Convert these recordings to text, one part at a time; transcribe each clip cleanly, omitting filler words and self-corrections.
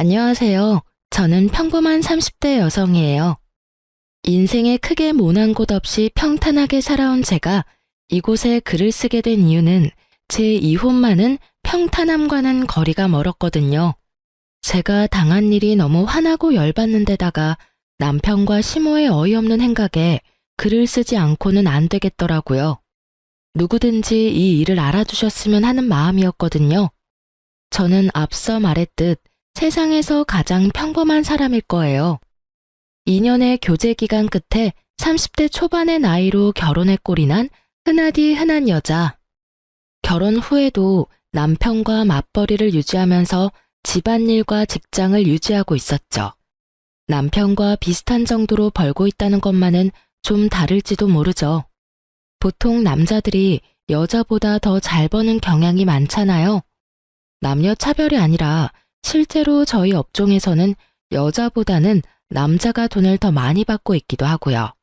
안녕하세요. 저는 평범한 30대 여성이에요. 인생에 크게 모난 곳 없이 평탄하게 살아온 제가 이곳에 글을 쓰게 된 이유는 제 이혼만은 평탄함과는 거리가 멀었거든요. 제가 당한 일이 너무 화나고 열받는 데다가 남편과 시모의 어이없는 행각에 글을 쓰지 않고는 안 되겠더라고요. 누구든지 이 일을 알아주셨으면 하는 마음이었거든요. 저는 앞서 말했듯 세상에서 가장 평범한 사람일 거예요. 2년의 교제 기간 끝에 30대 초반의 나이로 결혼에 꼴이 난 흔하디 흔한 여자. 결혼 후에도 남편과 맞벌이를 유지하면서 집안일과 직장을 유지하고 있었죠. 남편과 비슷한 정도로 벌고 있다는 것만은 좀 다를지도 모르죠. 보통 남자들이 여자보다 더 잘 버는 경향이 많잖아요. 남녀 차별이 아니라 실제로 저희 업종에서는 여자보다는 남자가 돈을 더 많이 받고 있기도 하고요.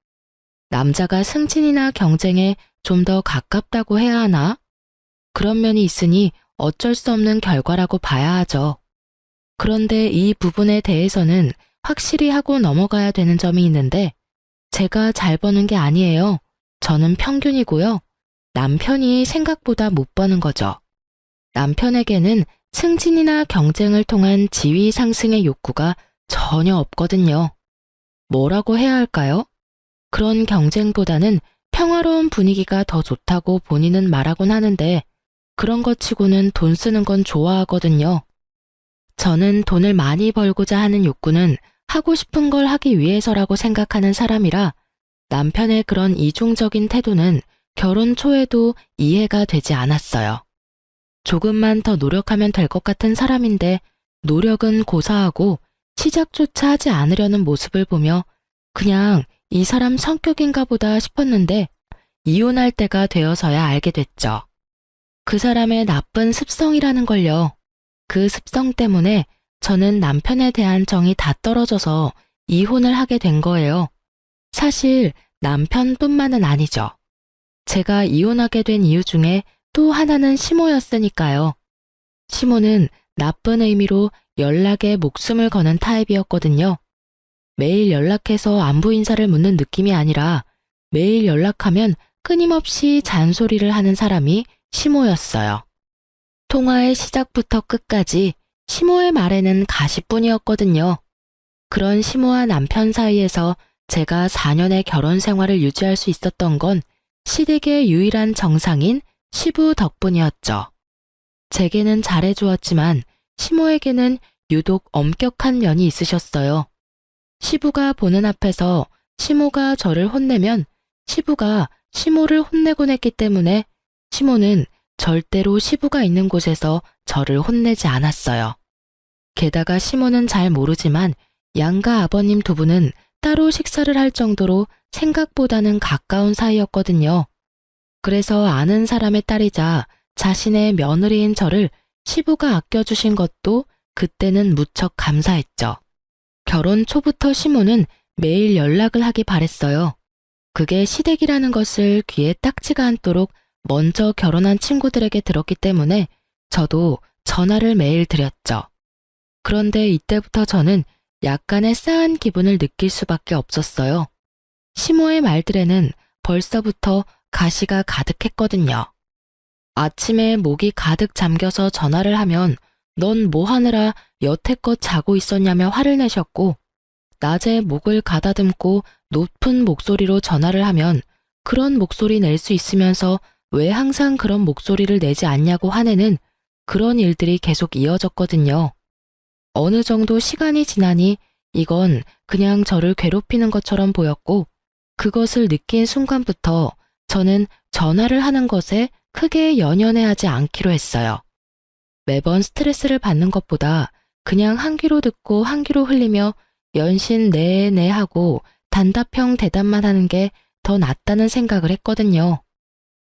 남자가 승진이나 경쟁에 좀 더 가깝다고 해야 하나? 그런 면이 있으니 어쩔 수 없는 결과라고 봐야 하죠. 그런데 이 부분에 대해서는 확실히 하고 넘어가야 되는 점이 있는데 제가 잘 버는 게 아니에요. 저는 평균이고요. 남편이 생각보다 못 버는 거죠. 남편에게는 승진이나 경쟁을 통한 지위 상승의 욕구가 전혀 없거든요. 뭐라고 해야 할까요? 그런 경쟁보다는 평화로운 분위기가 더 좋다고 본인은 말하곤 하는데 그런 것 치고는 돈 쓰는 건 좋아하거든요. 저는 돈을 많이 벌고자 하는 욕구는 하고 싶은 걸 하기 위해서라고 생각하는 사람이라 남편의 그런 이중적인 태도는 결혼 초에도 이해가 되지 않았어요. 조금만 더 노력하면 될 것 같은 사람인데 노력은 고사하고 시작조차 하지 않으려는 모습을 보며 그냥 이 사람 성격인가 보다 싶었는데 이혼할 때가 되어서야 알게 됐죠. 그 사람의 나쁜 습성이라는 걸요. 그 습성 때문에 저는 남편에 대한 정이 다 떨어져서 이혼을 하게 된 거예요. 사실 남편뿐만은 아니죠. 제가 이혼하게 된 이유 중에 또 하나는 시모였으니까요. 시모는 나쁜 의미로 연락에 목숨을 거는 타입이었거든요. 매일 연락해서 안부 인사를 묻는 느낌이 아니라 매일 연락하면 끊임없이 잔소리를 하는 사람이 시모였어요. 통화의 시작부터 끝까지 시모의 말에는 가시뿐이었거든요. 그런 시모와 남편 사이에서 제가 4년의 결혼 생활을 유지할 수 있었던 건 시댁의 유일한 정상인 시부 덕분이었죠. 제게는 잘해주었지만 시모에게는 유독 엄격한 면이 있으셨어요. 시부가 보는 앞에서 시모가 저를 혼내면 시부가 시모를 혼내곤 했기 때문에 시모는 절대로 시부가 있는 곳에서 저를 혼내지 않았어요. 게다가 시모는 잘 모르지만 양가 아버님 두 분은 따로 식사를 할 정도로 생각보다는 가까운 사이였거든요. 그래서 아는 사람의 딸이자 자신의 며느리인 저를 시부가 아껴주신 것도 그때는 무척 감사했죠. 결혼 초부터 시모는 매일 연락을 하기 바랬어요. 그게 시댁이라는 것을 귀에 딱지가 않도록 먼저 결혼한 친구들에게 들었기 때문에 저도 전화를 매일 드렸죠. 그런데 이때부터 저는 약간의 싸한 기분을 느낄 수밖에 없었어요. 시모의 말들에는 벌써부터 가시가 가득했거든요. 아침에 목이 가득 잠겨서 전화를 하면 넌 뭐 하느라 여태껏 자고 있었냐며 화를 내셨고 낮에 목을 가다듬고 높은 목소리로 전화를 하면 그런 목소리 낼 수 있으면서 왜 항상 그런 목소리를 내지 않냐고 화내는 그런 일들이 계속 이어졌거든요. 어느 정도 시간이 지나니 이건 그냥 저를 괴롭히는 것처럼 보였고 그것을 느낀 순간부터 저는 전화를 하는 것에 크게 연연해하지 않기로 했어요. 매번 스트레스를 받는 것보다 그냥 한 귀로 듣고 한 귀로 흘리며 연신 네네 하고 단답형 대답만 하는 게 더 낫다는 생각을 했거든요.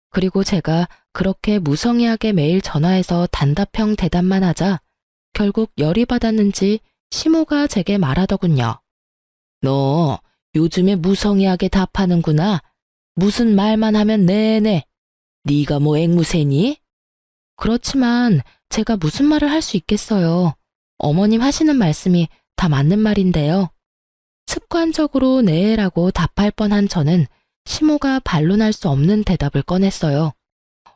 그리고 제가 그렇게 무성의하게 매일 전화해서 단답형 대답만 하자 결국 열이 받았는지 시모가 제게 말하더군요. 너 요즘에 무성의하게 답하는구나. 무슨 말만 하면 네네. 네가 뭐 앵무새니? 그렇지만 제가 무슨 말을 할 수 있겠어요. 어머님 하시는 말씀이 다 맞는 말인데요. 습관적으로 네라고 답할 뻔한 저는 시모가 반론할 수 없는 대답을 꺼냈어요.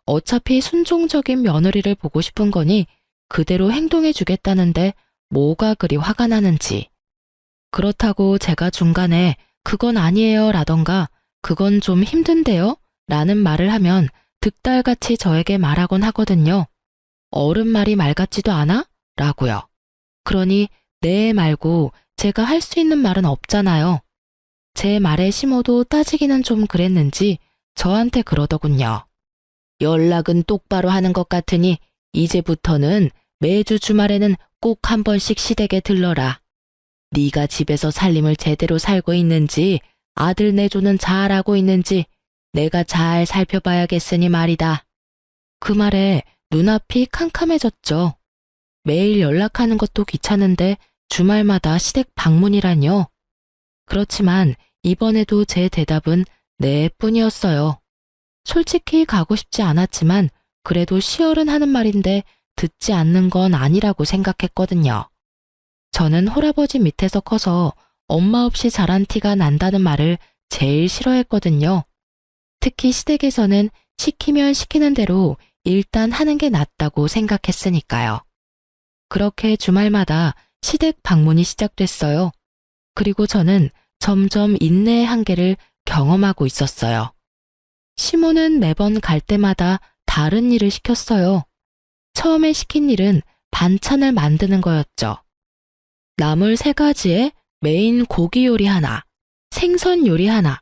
어차피 순종적인 며느리를 보고 싶은 거니 그대로 행동해 주겠다는데 뭐가 그리 화가 나는지. 그렇다고 제가 중간에 그건 아니에요 라던가 그건 좀 힘든데요? 라는 말을 하면 득달같이 저에게 말하곤 하거든요. 어른 말이 말 같지도 않아? 라고요. 그러니 네 말고 제가 할 수 있는 말은 없잖아요. 제 말에 심어도 따지기는 좀 그랬는지 저한테 그러더군요. 연락은 똑바로 하는 것 같으니 이제부터는 매주 주말에는 꼭 한 번씩 시댁에 들러라. 네가 집에서 살림을 제대로 살고 있는지 아들 내조는 잘하고 있는지 내가 잘 살펴봐야겠으니 말이다. 그 말에 눈앞이 캄캄해졌죠. 매일 연락하는 것도 귀찮은데 주말마다 시댁 방문이라뇨. 그렇지만 이번에도 제 대답은 네 뿐이었어요. 솔직히 가고 싶지 않았지만 그래도 시어른 하는 말인데 듣지 않는 건 아니라고 생각했거든요. 저는 홀아버지 밑에서 커서 엄마 없이 자란 티가 난다는 말을 제일 싫어했거든요. 특히 시댁에서는 시키면 시키는 대로 일단 하는 게 낫다고 생각했으니까요. 그렇게 주말마다 시댁 방문이 시작됐어요. 그리고 저는 점점 인내의 한계를 경험하고 있었어요. 시모는 매번 갈 때마다 다른 일을 시켰어요. 처음에 시킨 일은 반찬을 만드는 거였죠. 나물 3가지에 메인 고기 요리 하나, 생선 요리 하나,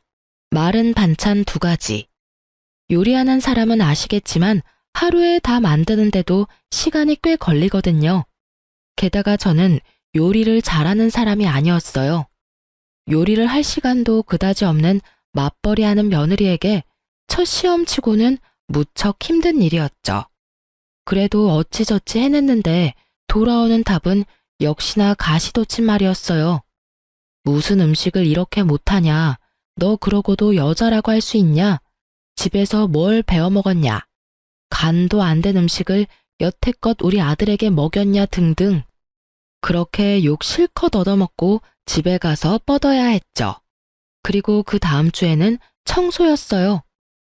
마른 반찬 2가지. 요리하는 사람은 아시겠지만 하루에 다 만드는데도 시간이 꽤 걸리거든요. 게다가 저는 요리를 잘하는 사람이 아니었어요. 요리를 할 시간도 그다지 없는 맞벌이하는 며느리에게 첫 시험치고는 무척 힘든 일이었죠. 그래도 어찌저찌 해냈는데 돌아오는 답은 역시나 가시돋친 말이었어요. 무슨 음식을 이렇게 못하냐? 너 그러고도 여자라고 할 수 있냐? 집에서 뭘 배워 먹었냐? 간도 안 된 음식을 여태껏 우리 아들에게 먹였냐 등등. 그렇게 욕 실컷 얻어먹고 집에 가서 뻗어야 했죠. 그리고 그 다음 주에는 청소였어요.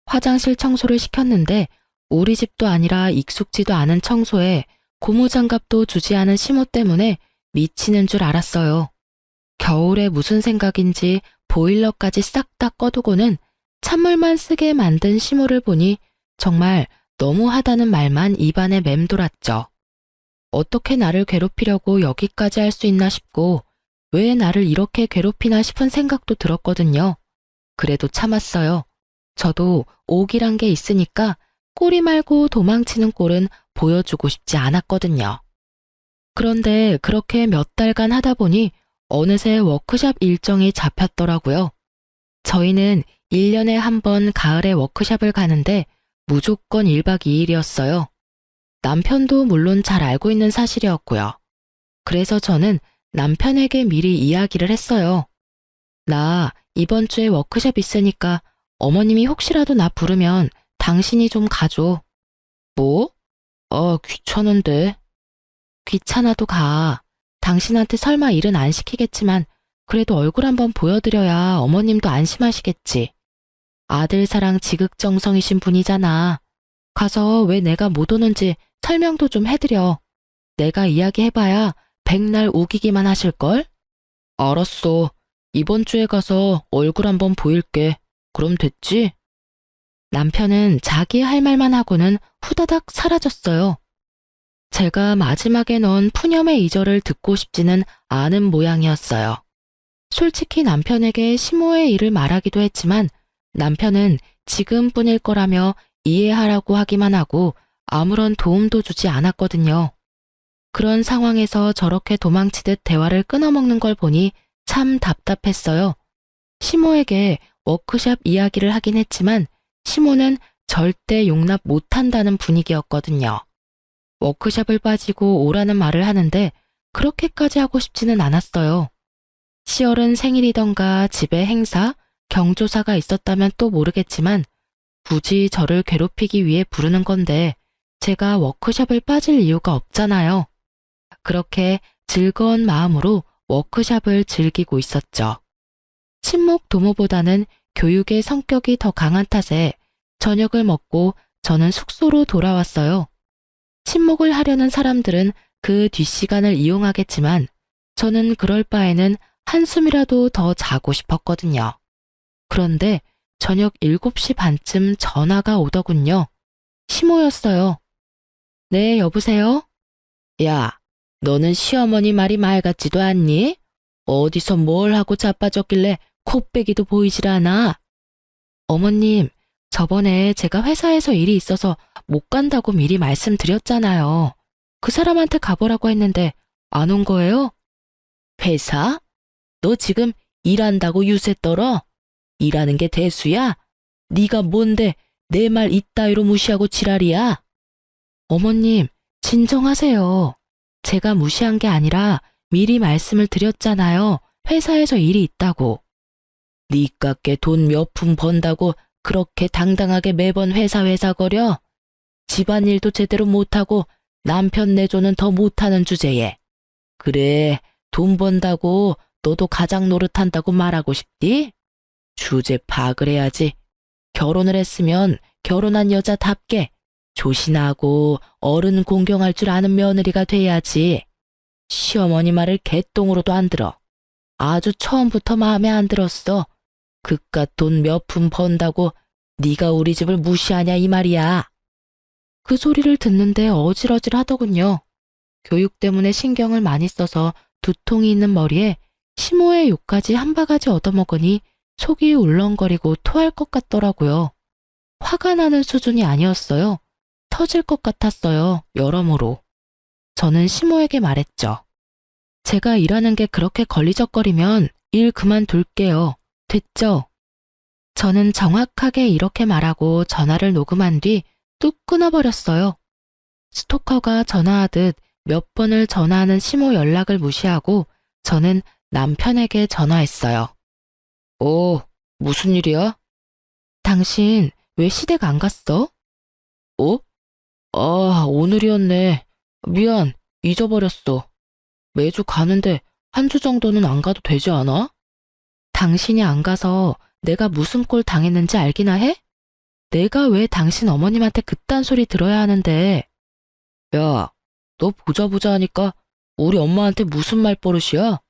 화장실 청소를 시켰는데 우리 집도 아니라 익숙지도 않은 청소에 고무장갑도 주지 않은 시모 때문에 미치는 줄 알았어요. 겨울에 무슨 생각인지 보일러까지 싹 다 꺼두고는 찬물만 쓰게 만든 시모를 보니 정말 너무하다는 말만 입안에 맴돌았죠. 어떻게 나를 괴롭히려고 여기까지 할 수 있나 싶고 왜 나를 이렇게 괴롭히나 싶은 생각도 들었거든요. 그래도 참았어요. 저도 옥이란 게 있으니까 꼬리 말고 도망치는 꼴은 보여주고 싶지 않았거든요. 그런데 그렇게 몇 달간 하다 보니 어느새 워크숍 일정이 잡혔더라고요. 저희는 1년에 한 번 가을에 워크숍을 가는데 무조건 1박 2일이었어요. 남편도 물론 잘 알고 있는 사실이었고요. 그래서 저는 남편에게 미리 이야기를 했어요. 나 이번 주에 워크숍 있으니까 어머님이 혹시라도 나 부르면 당신이 좀 가줘. 뭐? 귀찮은데. 귀찮아도 가. 당신한테 설마 일은 안 시키겠지만 그래도 얼굴 한번 보여드려야 어머님도 안심하시겠지. 아들 사랑 지극정성이신 분이잖아. 가서 왜 내가 못 오는지 설명도 좀 해드려. 내가 이야기해봐야 백날 우기기만 하실걸? 알았어. 이번 주에 가서 얼굴 한번 보일게. 그럼 됐지? 남편은 자기 할 말만 하고는 후다닥 사라졌어요. 제가 마지막에 넣은 푸념의 이절을 듣고 싶지는 않은 모양이었어요. 솔직히 남편에게 시모의 일을 말하기도 했지만 남편은 지금뿐일 거라며 이해하라고 하기만 하고 아무런 도움도 주지 않았거든요. 그런 상황에서 저렇게 도망치듯 대화를 끊어먹는 걸 보니 참 답답했어요. 시모에게 워크숍 이야기를 하긴 했지만 시모는 절대 용납 못한다는 분위기였거든요. 워크숍을 빠지고 오라는 말을 하는데 그렇게까지 하고 싶지는 않았어요. 시어른 생일이던가 집에 행사, 경조사가 있었다면 또 모르겠지만 굳이 저를 괴롭히기 위해 부르는 건데 제가 워크숍을 빠질 이유가 없잖아요. 그렇게 즐거운 마음으로 워크숍을 즐기고 있었죠. 친목 도모보다는 교육의 성격이 더 강한 탓에 저녁을 먹고 저는 숙소로 돌아왔어요. 친목을 하려는 사람들은 그 뒷시간을 이용하겠지만 저는 그럴 바에는 한숨이라도 더 자고 싶었거든요. 그런데 저녁 7시 반쯤 전화가 오더군요. 시모였어요. 네, 여보세요? 야, 너는 시어머니 말이 말 같지도 않니? 어디서 뭘 하고 자빠졌길래 코빼기도 보이질 않아? 어머님, 저번에 제가 회사에서 일이 있어서 못 간다고 미리 말씀드렸잖아요. 그 사람한테 가보라고 했는데 안 온 거예요? 회사? 너 지금 일한다고 유세 떨어? 일하는 게 대수야? 네가 뭔데 내 말 이따위로 무시하고 지랄이야? 어머님, 진정하세요. 제가 무시한 게 아니라 미리 말씀을 드렸잖아요. 회사에서 일이 있다고. 니깎게 돈 몇 푼 번다고 그렇게 당당하게 매번 회사 거려? 집안일도 제대로 못하고 남편 내조는 더 못하는 주제에. 그래, 돈 번다고 너도 가장 노릇한다고 말하고 싶디? 주제 파악을 해야지. 결혼을 했으면 결혼한 여자답게 조신하고 어른 공경할 줄 아는 며느리가 돼야지. 시어머니 말을 개똥으로도 안 들어. 아주 처음부터 마음에 안 들었어. 그깟 돈 몇 푼 번다고 네가 우리 집을 무시하냐 이 말이야. 그 소리를 듣는데 어질어질 하더군요. 교육 때문에 신경을 많이 써서 두통이 있는 머리에 시모의 욕까지 한 바가지 얻어먹으니 속이 울렁거리고 토할 것 같더라고요. 화가 나는 수준이 아니었어요. 터질 것 같았어요. 여러모로. 저는 시모에게 말했죠. 제가 일하는 게 그렇게 걸리적거리면 일 그만둘게요. 됐죠? 저는 정확하게 이렇게 말하고 전화를 녹음한 뒤 뚝 끊어버렸어요. 스토커가 전화하듯 몇 번을 전화하는 시모 연락을 무시하고 저는 남편에게 전화했어요. 무슨 일이야? 당신 왜 시댁 안 갔어? 오늘이었네. 미안, 잊어버렸어. 매주 가는데 한 주 정도는 안 가도 되지 않아? 당신이 안 가서 내가 무슨 꼴 당했는지 알기나 해? 내가 왜 당신 어머님한테 그딴 소리 들어야 하는데. 야, 너 보자 하니까 우리 엄마한테 무슨 말버릇이야?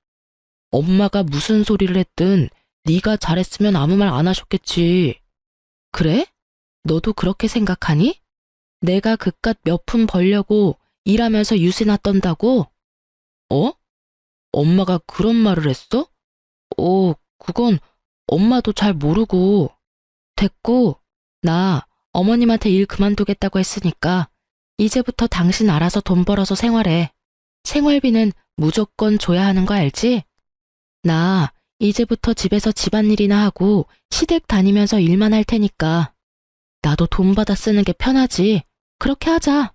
엄마가 무슨 소리를 했든 네가 잘했으면 아무 말 안 하셨겠지. 그래? 너도 그렇게 생각하니? 내가 그깟 몇 푼 벌려고 일하면서 유세나 떤다고? 엄마가 그런 말을 했어? 그건 엄마도 잘 모르고. 됐고, 나 어머님한테 일 그만두겠다고 했으니까 이제부터 당신 알아서 돈 벌어서 생활해. 생활비는 무조건 줘야 하는 거 알지? 나 이제부터 집에서 집안일이나 하고 시댁 다니면서 일만 할 테니까. 나도 돈 받아 쓰는 게 편하지. 그렇게 하자.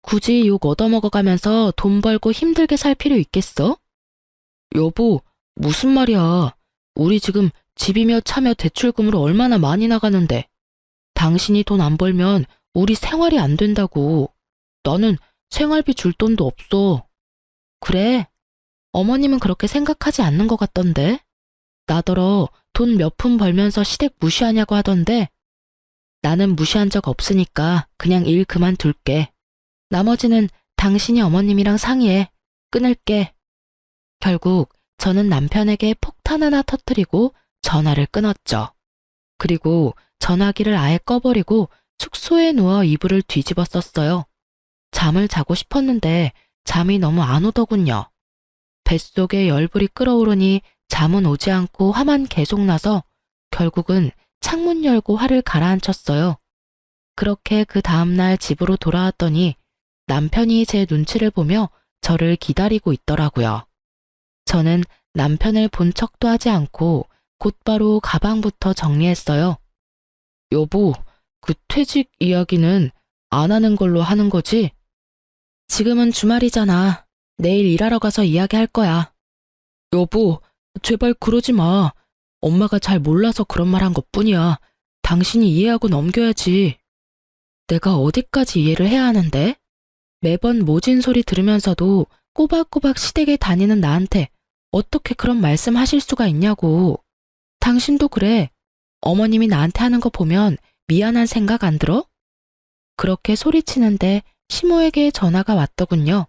굳이 욕 얻어먹어가면서 돈 벌고 힘들게 살 필요 있겠어? 여보, 무슨 말이야. 우리 지금 집이며 차며 대출금으로 얼마나 많이 나가는데. 당신이 돈 안 벌면 우리 생활이 안 된다고. 나는 생활비 줄 돈도 없어. 그래. 어머님은 그렇게 생각하지 않는 것 같던데. 나더러 돈 몇 푼 벌면서 시댁 무시하냐고 하던데. 나는 무시한 적 없으니까 그냥 일 그만둘게. 나머지는 당신이 어머님이랑 상의해. 끊을게. 결국 저는 남편에게 폭탄 하나 터뜨리고 전화를 끊었죠. 그리고 전화기를 아예 꺼버리고 숙소에 누워 이불을 뒤집어 썼어요. 잠을 자고 싶었는데 잠이 너무 안 오더군요. 뱃속에 열불이 끓어오르니 잠은 오지 않고 화만 계속 나서 결국은 창문 열고 화를 가라앉혔어요. 그렇게 그 다음날 집으로 돌아왔더니 남편이 제 눈치를 보며 저를 기다리고 있더라고요. 저는 남편을 본 척도 하지 않고 곧바로 가방부터 정리했어요. 여보, 그 퇴직 이야기는 안 하는 걸로 하는 거지? 지금은 주말이잖아. 내일 일하러 가서 이야기할 거야. 여보, 제발 그러지 마. 엄마가 잘 몰라서 그런 말 한 것뿐이야. 당신이 이해하고 넘겨야지. 내가 어디까지 이해를 해야 하는데? 매번 모진 소리 들으면서도 꼬박꼬박 시댁에 다니는 나한테 어떻게 그런 말씀 하실 수가 있냐고. 당신도 그래. 어머님이 나한테 하는 거 보면 미안한 생각 안 들어? 그렇게 소리치는데 시모에게 전화가 왔더군요.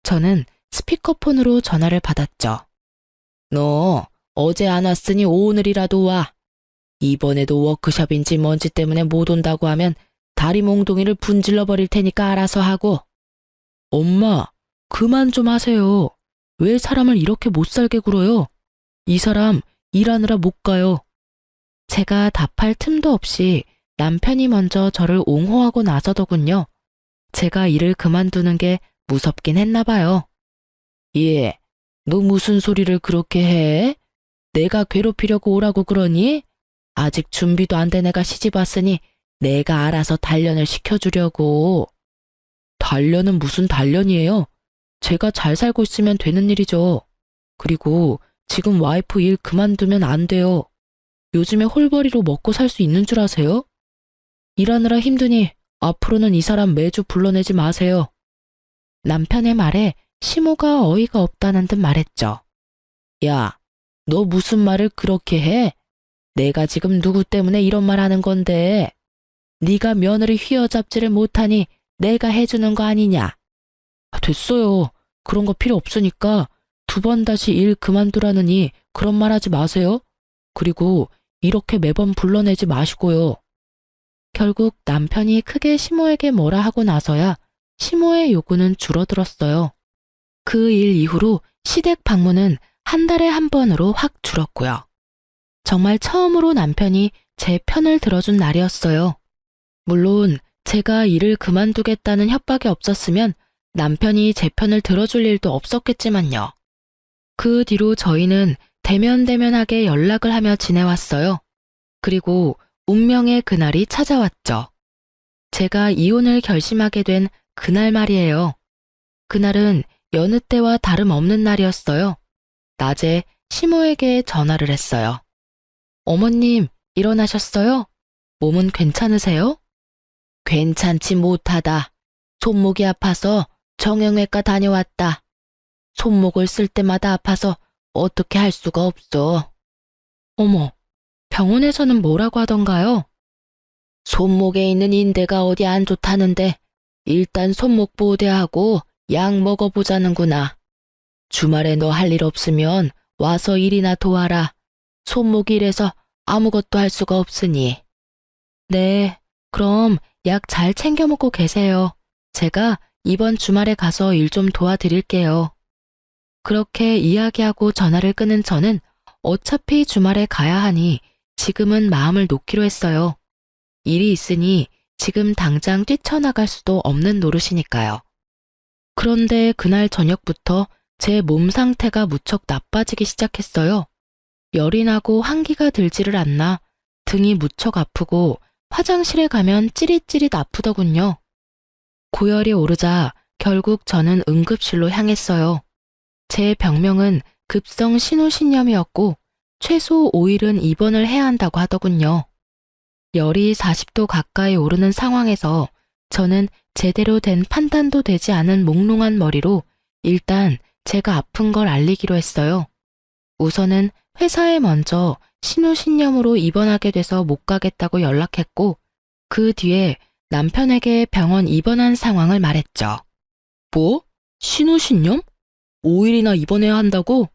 저는 스피커폰으로 전화를 받았죠. 너 어제 안 왔으니 오늘이라도 와. 이번에도 워크숍인지 뭔지 때문에 못 온다고 하면 다리 몽둥이를 분질러 버릴 테니까 알아서 하고. 엄마, 그만 좀 하세요. 왜 사람을 이렇게 못 살게 굴어요? 이 사람 일하느라 못 가요. 제가 답할 틈도 없이 남편이 먼저 저를 옹호하고 나서더군요. 제가 일을 그만두는 게 무섭긴 했나 봐요. 예, 너 무슨 소리를 그렇게 해? 내가 괴롭히려고 오라고 그러니? 아직 준비도 안 된 애가 시집 왔으니 내가 알아서 단련을 시켜주려고. 단련은 무슨 단련이에요? 제가 잘 살고 있으면 되는 일이죠. 그리고 지금 와이프 일 그만두면 안 돼요. 요즘에 홀벌이로 먹고 살 수 있는 줄 아세요? 일하느라 힘드니 앞으로는 이 사람 매주 불러내지 마세요. 남편의 말에 시모가 어이가 없다는 듯 말했죠. 야, 너 무슨 말을 그렇게 해? 내가 지금 누구 때문에 이런 말 하는 건데. 네가 며느리 휘어잡지를 못하니 내가 해주는 거 아니냐? 됐어요. 그런 거 필요 없으니까 2번 다시 일 그만두라느니 그런 말 하지 마세요. 그리고 이렇게 매번 불러내지 마시고요. 결국 남편이 크게 시모에게 뭐라 하고 나서야 시모의 요구는 줄어들었어요. 그 일 이후로 시댁 방문은 한 달에 한 번으로 확 줄었고요. 정말 처음으로 남편이 제 편을 들어준 날이었어요. 물론 제가 일을 그만두겠다는 협박이 없었으면 남편이 제 편을 들어줄 일도 없었겠지만요. 그 뒤로 저희는 대면대면하게 연락을 하며 지내왔어요. 그리고 운명의 그날이 찾아왔죠. 제가 이혼을 결심하게 된 그날 말이에요. 그날은 여느 때와 다름없는 날이었어요. 낮에 시모에게 전화를 했어요. 어머님, 일어나셨어요? 몸은 괜찮으세요? 괜찮지 못하다. 손목이 아파서 정형외과 다녀왔다. 손목을 쓸 때마다 아파서 어떻게 할 수가 없어. 어머, 병원에서는 뭐라고 하던가요? 손목에 있는 인대가 어디 안 좋다는데 일단 손목 보호대하고 약 먹어보자는구나. 주말에 너 할 일 없으면 와서 일이나 도와라. 손목이 이래서 아무것도 할 수가 없으니. 네, 그럼 약 잘 챙겨 먹고 계세요. 제가 이번 주말에 가서 일 좀 도와드릴게요. 그렇게 이야기하고 전화를 끊은 저는 어차피 주말에 가야 하니 지금은 마음을 놓기로 했어요. 일이 있으니 지금 당장 뛰쳐나갈 수도 없는 노릇이니까요. 그런데 그날 저녁부터 제 몸 상태가 무척 나빠지기 시작했어요. 열이 나고 한기가 들지를 않나 등이 무척 아프고 화장실에 가면 찌릿찌릿 아프더군요. 고열이 오르자 결국 저는 응급실로 향했어요. 제 병명은 급성 신우신염이었고 최소 5일은 입원을 해야 한다고 하더군요. 열이 40도 가까이 오르는 상황에서 저는 제대로 된 판단도 되지 않은 몽롱한 머리로 일단 제가 아픈 걸 알리기로 했어요. 우선은 회사에 먼저 신우신염으로 입원하게 돼서 못 가겠다고 연락했고 그 뒤에 남편에게 병원 입원한 상황을 말했죠. 뭐? 신우신염? 5일이나 입원해야 한다고?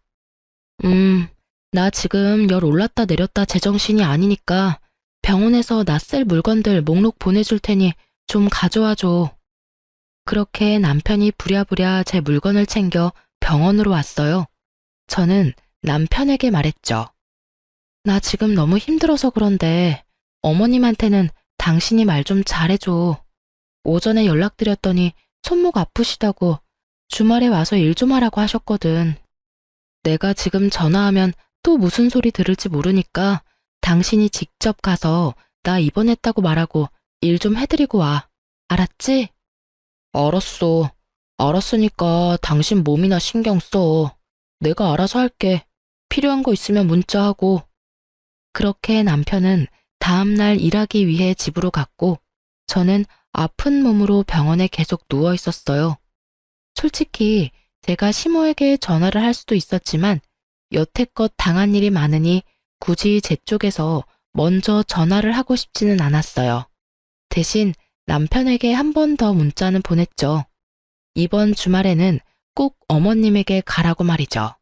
나 지금 열 올랐다 내렸다 제정신이 아니니까 병원에서 나 쓸 물건들 목록 보내줄 테니 좀 가져와줘. 그렇게 남편이 부랴부랴 제 물건을 챙겨 병원으로 왔어요. 저는 남편에게 말했죠. 나 지금 너무 힘들어서 그런데 어머님한테는 당신이 말 좀 잘해줘. 오전에 연락드렸더니 손목 아프시다고 주말에 와서 일 좀 하라고 하셨거든. 내가 지금 전화하면 또 무슨 소리 들을지 모르니까 당신이 직접 가서 나 입원했다고 말하고 일 좀 해드리고 와. 알았지? 알았어. 알았으니까 당신 몸이나 신경 써. 내가 알아서 할게. 필요한 거 있으면 문자하고. 그렇게 남편은 다음날 일하기 위해 집으로 갔고 저는 아픈 몸으로 병원에 계속 누워 있었어요. 솔직히 제가 시모에게 전화를 할 수도 있었지만 여태껏 당한 일이 많으니 굳이 제 쪽에서 먼저 전화를 하고 싶지는 않았어요. 대신 남편에게 한 번 더 문자는 보냈죠. 이번 주말에는 꼭 어머님에게 가라고 말이죠.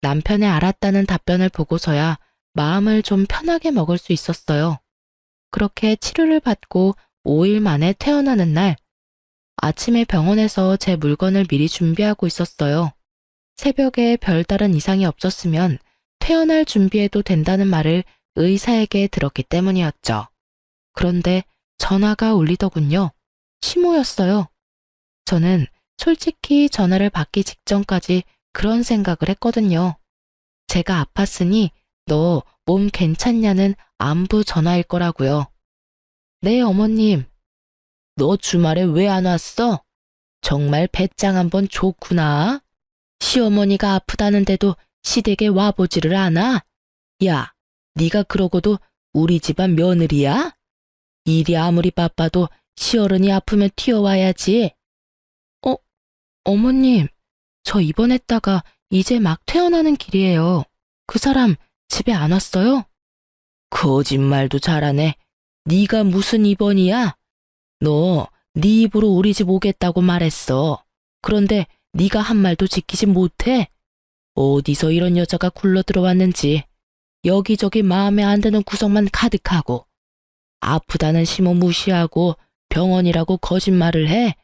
남편의 알았다는 답변을 보고서야 마음을 좀 편하게 먹을 수 있었어요. 그렇게 치료를 받고 5일 만에 퇴원하는 날, 아침에 병원에서 제 물건을 미리 준비하고 있었어요. 새벽에 별다른 이상이 없었으면 퇴원할 준비해도 된다는 말을 의사에게 들었기 때문이었죠. 그런데 전화가 울리더군요. 시모였어요. 저는 솔직히 전화를 받기 직전까지 그런 생각을 했거든요. 제가 아팠으니 너 몸 괜찮냐는 안부 전화일 거라고요. 네, 어머님. 너 주말에 왜 안 왔어? 정말 배짱 한번 좋구나. 시어머니가 아프다는데도 시댁에 와보지를 않아? 야, 네가 그러고도 우리 집안 며느리야? 일이 아무리 바빠도 시어른이 아프면 튀어와야지. 어, 어머님, 저 입원했다가 이제 막 퇴원하는 길이에요. 그 사람 집에 안 왔어요? 거짓말도 잘하네. 네가 무슨 입원이야? 너 네 입으로 우리 집 오겠다고 말했어. 그런데 네가 한 말도 지키지 못해? 어디서 이런 여자가 굴러 들어왔는지 여기저기 마음에 안 드는 구석만 가득하고 아프다는 시모 무시하고 병원이라고 거짓말을 해?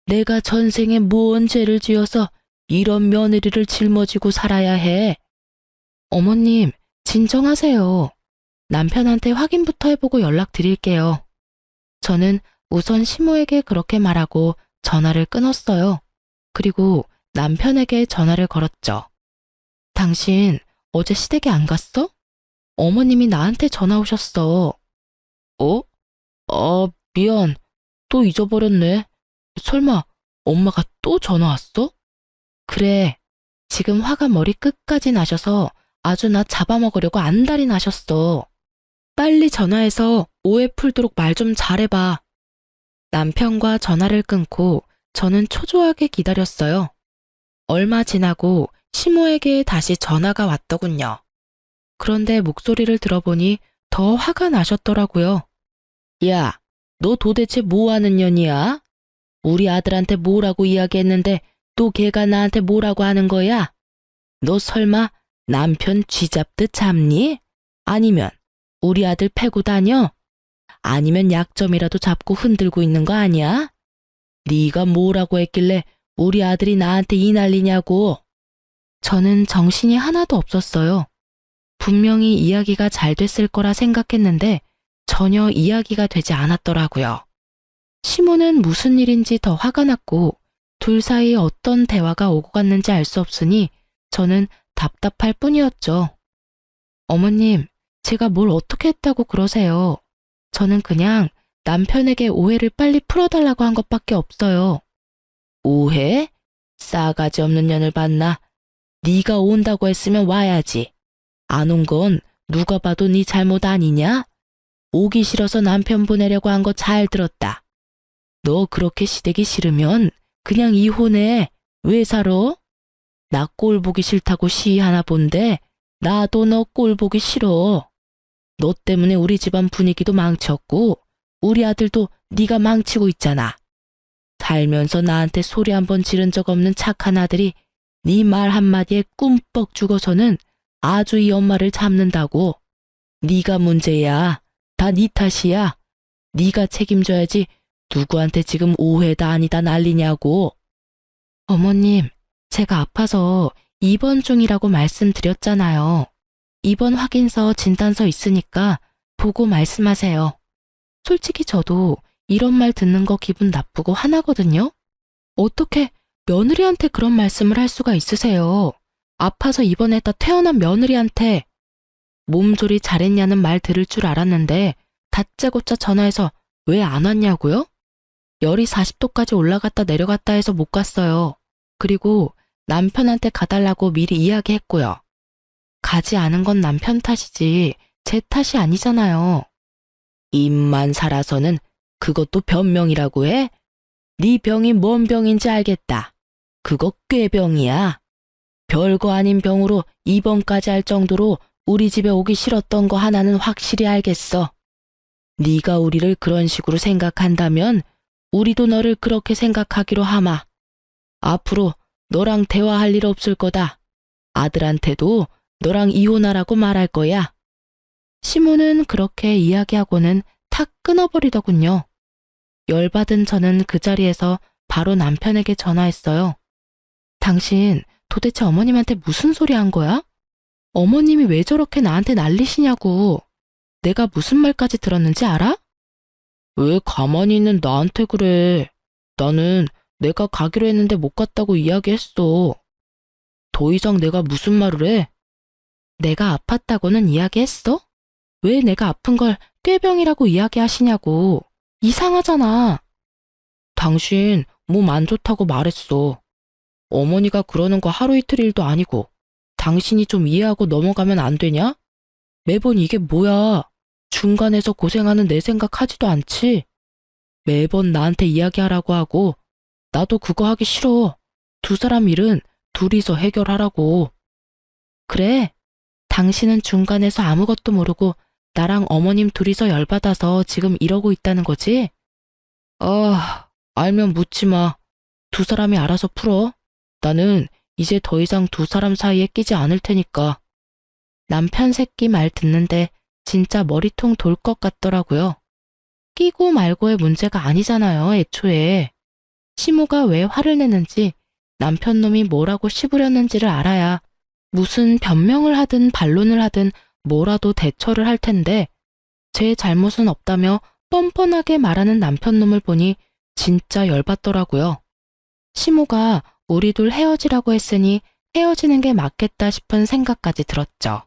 내가 전생에 무언 죄를 지어서 이런 며느리를 짊어지고 살아야 해? 어머님, 진정하세요. 남편한테 확인부터 해보고 연락드릴게요. 저는 우선 시모에게 그렇게 말하고 전화를 끊었어요. 그리고 남편에게 전화를 걸었죠. 당신 어제 시댁에 안 갔어? 어머님이 나한테 전화 오셨어. 어? 미안. 또 잊어버렸네. 설마 엄마가 또 전화 왔어? 그래. 지금 화가 머리 끝까지 나셔서 아주 나 잡아먹으려고 안달이 나셨어. 빨리 전화해서 오해 풀도록 말 좀 잘해봐. 남편과 전화를 끊고 저는 초조하게 기다렸어요. 얼마 지나고 시모에게 다시 전화가 왔더군요. 그런데 목소리를 들어보니 더 화가 나셨더라고요. 야, 너 도대체 뭐 하는 년이야? 우리 아들한테 뭐라고 이야기했는데 또 걔가 나한테 뭐라고 하는 거야? 너 설마 남편 쥐잡듯 잡니? 아니면 우리 아들 패고 다녀? 아니면 약점이라도 잡고 흔들고 있는 거 아니야? 네가 뭐라고 했길래 우리 아들이 나한테 이 난리냐고. 저는 정신이 하나도 없었어요. 분명히 이야기가 잘 됐을 거라 생각했는데 전혀 이야기가 되지 않았더라고요. 시모는 무슨 일인지 더 화가 났고 둘 사이 어떤 대화가 오고 갔는지 알 수 없으니 저는 답답할 뿐이었죠. 어머님, 제가 뭘 어떻게 했다고 그러세요? 저는 그냥 남편에게 오해를 빨리 풀어달라고 한 것밖에 없어요. 오해? 싸가지 없는 년을 봤나? 네가 온다고 했으면 와야지. 안 온 건 누가 봐도 네 잘못 아니냐? 오기 싫어서 남편 보내려고 한 거 잘 들었다. 너 그렇게 시댁이 싫으면 그냥 이혼해. 왜 살아? 나 꼴 보기 싫다고 시위하나 본데 나도 너 꼴 보기 싫어. 너 때문에 우리 집안 분위기도 망쳤고 우리 아들도 네가 망치고 있잖아. 살면서 나한테 소리 한 번 지른 적 없는 착한 아들이 네 말 한마디에 꿈뻑 죽어서는 아주 이 엄마를 잡는다고. 네가 문제야. 다 네 탓이야. 네가 책임져야지 누구한테 지금 오해다 아니다 난리냐고. 어머님, 제가 아파서 입원 중이라고 말씀드렸잖아요. 입원 확인서 진단서 있으니까 보고 말씀하세요. 솔직히 저도 이런 말 듣는 거 기분 나쁘고 화나거든요. 어떻게 며느리한테 그런 말씀을 할 수가 있으세요? 아파서 입원했다 퇴원한 며느리한테. 몸조리 잘했냐는 말 들을 줄 알았는데 다짜고짜 전화해서 왜 안 왔냐고요? 열이 40도까지 올라갔다 내려갔다 해서 못 갔어요. 그리고 남편한테 가달라고 미리 이야기했고요. 가지 않은 건 남편 탓이지 제 탓이 아니잖아요. 입만 살아서는 그것도 변명이라고 해? 네 병이 뭔 병인지 알겠다. 그거 꾀병이야. 별거 아닌 병으로 입원까지 할 정도로 우리 집에 오기 싫었던 거 하나는 확실히 알겠어. 네가 우리를 그런 식으로 생각한다면 우리도 너를 그렇게 생각하기로 하마. 앞으로 너랑 대화할 일 없을 거다. 아들한테도 너랑 이혼하라고 말할 거야. 시모는 그렇게 이야기하고는 탁 끊어버리더군요. 열받은 저는 그 자리에서 바로 남편에게 전화했어요. 당신 도대체 어머님한테 무슨 소리 한 거야? 어머님이 왜 저렇게 나한테 난리시냐고. 내가 무슨 말까지 들었는지 알아? 왜 가만히 있는 나한테 그래. 나는 내가 가기로 했는데 못 갔다고 이야기했어. 더 이상 내가 무슨 말을 해? 내가 아팠다고는 이야기했어? 왜 내가 아픈 걸 꾀병이라고 이야기하시냐고. 이상하잖아. 당신 몸 안 좋다고 말했어. 어머니가 그러는 거 하루 이틀 일도 아니고 당신이 좀 이해하고 넘어가면 안 되냐? 매번 이게 뭐야. 중간에서 고생하는 내 생각하지도 않지. 매번 나한테 이야기하라고 하고 나도 그거 하기 싫어. 두 사람 일은 둘이서 해결하라고. 그래. 당신은 중간에서 아무것도 모르고 나랑 어머님 둘이서 열받아서 지금 이러고 있다는 거지? 알면 묻지 마. 두 사람이 알아서 풀어. 나는 이제 더 이상 두 사람 사이에 끼지 않을 테니까. 남편 새끼 말 듣는데 진짜 머리통 돌 것 같더라고요. 끼고 말고의 문제가 아니잖아요, 애초에. 시모가 왜 화를 내는지, 남편 놈이 뭐라고 씹으렸는지를 알아야 무슨 변명을 하든 반론을 하든 뭐라도 대처를 할 텐데, 제 잘못은 없다며 뻔뻔하게 말하는 남편 놈을 보니 진짜 열받더라고요. 시모가 우리 둘 헤어지라고 했으니 헤어지는 게 맞겠다 싶은 생각까지 들었죠.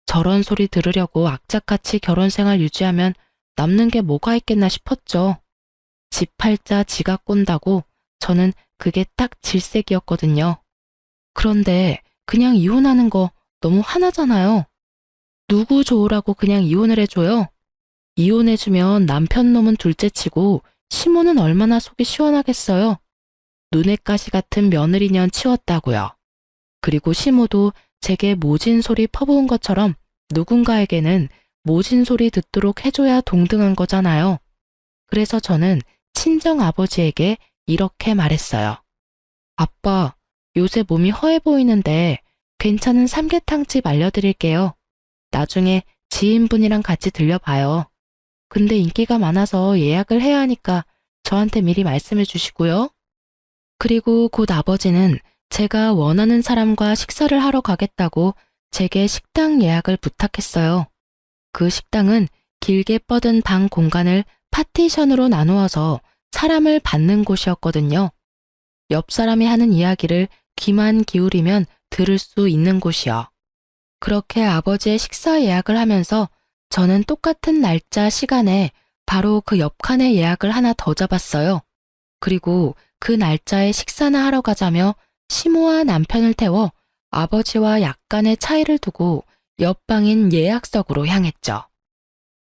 저런 소리 들으려고 악착같이 결혼 생활 유지하면 남는 게 뭐가 있겠나 싶었죠. 집 팔자 지가 꼰다고 저는 그게 딱 질색이었거든요. 그런데 그냥 이혼하는 거 너무 화나잖아요. 누구 좋으라고 그냥 이혼을 해줘요? 이혼해주면 남편 놈은 둘째치고 시모는 얼마나 속이 시원하겠어요. 눈엣 가시 같은 며느리년 치웠다고요. 그리고 시모도 제게 모진 소리 퍼부은 것처럼 누군가에게는 모진 소리 듣도록 해줘야 동등한 거잖아요. 그래서 저는 친정 아버지에게 이렇게 말했어요. 아빠, 요새 몸이 허해 보이는데 괜찮은 삼계탕집 알려드릴게요. 나중에 지인분이랑 같이 들려봐요. 근데 인기가 많아서 예약을 해야 하니까 저한테 미리 말씀해 주시고요. 그리고 곧 아버지는 제가 원하는 사람과 식사를 하러 가겠다고 제게 식당 예약을 부탁했어요. 그 식당은 길게 뻗은 방 공간을 파티션으로 나누어서 사람을 받는 곳이었거든요. 옆 사람이 하는 이야기를 귀만 기울이면 들을 수 있는 곳이요. 그렇게 아버지의 식사 예약을 하면서 저는 똑같은 날짜 시간에 바로 그 옆칸에 예약을 하나 더 잡았어요. 그리고 그 날짜에 식사나 하러 가자며 시모와 남편을 태워 아버지와 약간의 차이를 두고 옆방인 예약석으로 향했죠.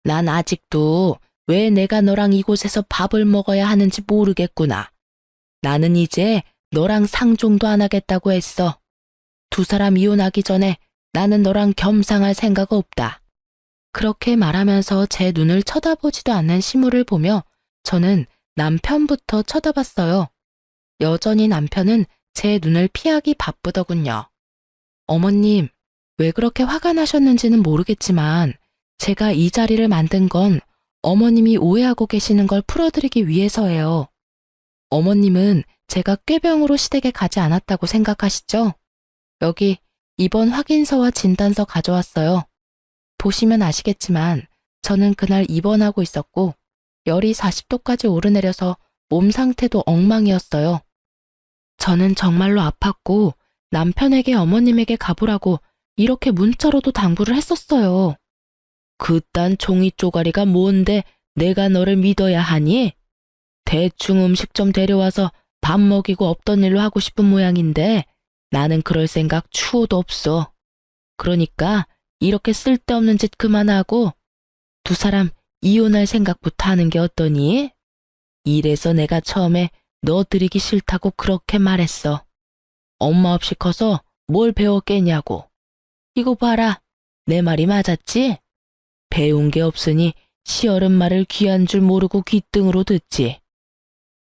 난 아직도 왜 내가 너랑 이곳에서 밥을 먹어야 하는지 모르겠구나. 나는 이제 너랑 상종도 안 하겠다고 했어. 두 사람 이혼하기 전에 나는 너랑 겸상할 생각 없다. 그렇게 말하면서 제 눈을 쳐다보지도 않는 시모를 보며 저는 남편부터 쳐다봤어요. 여전히 남편은 제 눈을 피하기 바쁘더군요. 어머님, 왜 그렇게 화가 나셨는지는 모르겠지만 제가 이 자리를 만든 건 어머님이 오해하고 계시는 걸 풀어드리기 위해서예요. 어머님은 제가 꾀병으로 시댁에 가지 않았다고 생각하시죠? 여기 입원 확인서와 진단서 가져왔어요. 보시면 아시겠지만 저는 그날 입원하고 있었고 열이 40도까지 오르내려서 몸 상태도 엉망이었어요. 저는 정말로 아팠고 남편에게 어머님에게 가보라고 이렇게 문자로도 당부를 했었어요. 그딴 종이 쪼가리가 뭔데 내가 너를 믿어야 하니? 대충 음식점 데려와서 밥 먹이고 없던 일로 하고 싶은 모양인데 나는 그럴 생각 추호도 없어. 그러니까 이렇게 쓸데없는 짓 그만하고 두 사람 이혼할 생각부터 하는 게 어떠니? 이래서 내가 처음에 너 들이기 싫다고 그렇게 말했어. 엄마 없이 커서 뭘 배웠겠냐고. 이거 봐라. 내 말이 맞았지? 배운 게 없으니 시어른 말을 귀한 줄 모르고 귓등으로 듣지.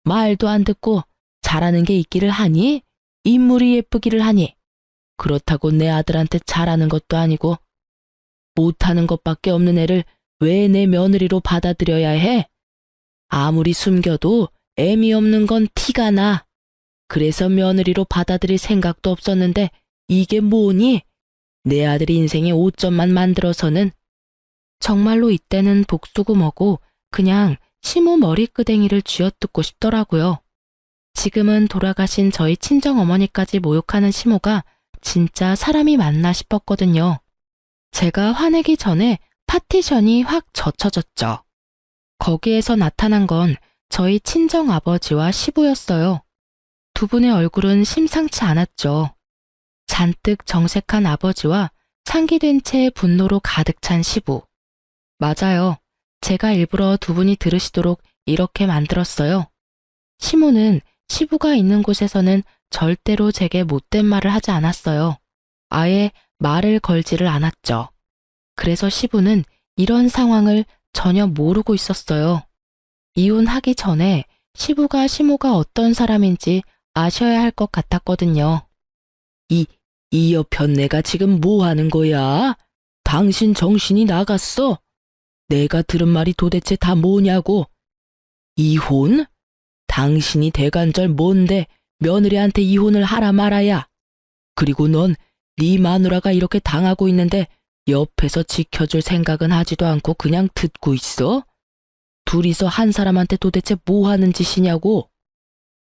말도 안 듣고 잘하는 게 있기를 하니? 인물이 예쁘기를 하니? 그렇다고 내 아들한테 잘하는 것도 아니고 못하는 것밖에 없는 애를 왜 내 며느리로 받아들여야 해? 아무리 숨겨도 애미 없는 건 티가 나. 그래서 며느리로 받아들일 생각도 없었는데 이게 뭐니? 내 아들 인생에 오점만 만들어서는. 정말로 이때는 복수구머고 그냥 시모 머리끄댕이를 쥐어뜯고 싶더라고요. 지금은 돌아가신 저희 친정어머니까지 모욕하는 시모가 진짜 사람이 맞나 싶었거든요. 제가 화내기 전에 파티션이 확 젖혀졌죠. 거기에서 나타난 건 저희 친정아버지와 시부였어요. 두 분의 얼굴은 심상치 않았죠. 잔뜩 정색한 아버지와 상기된 채 분노로 가득 찬 시부. 맞아요. 제가 일부러 두 분이 들으시도록 이렇게 만들었어요. 시모는 시부가 있는 곳에서는 절대로 제게 못된 말을 하지 않았어요. 아예 말을 걸지를 않았죠. 그래서 시부는 이런 상황을 전혀 모르고 있었어요. 이혼하기 전에 시부가 시모가 어떤 사람인지 아셔야 할 것 같았거든요. 이 여편네가 지금 뭐 하는 거야? 당신 정신이 나갔어? 내가 들은 말이 도대체 다 뭐냐고? 이혼? 당신이 대간절 뭔데 며느리한테 이혼을 하라 말아야. 그리고 넌 네 마누라가 이렇게 당하고 있는데 옆에서 지켜줄 생각은 하지도 않고 그냥 듣고 있어? 둘이서 한 사람한테 도대체 뭐 하는 짓이냐고?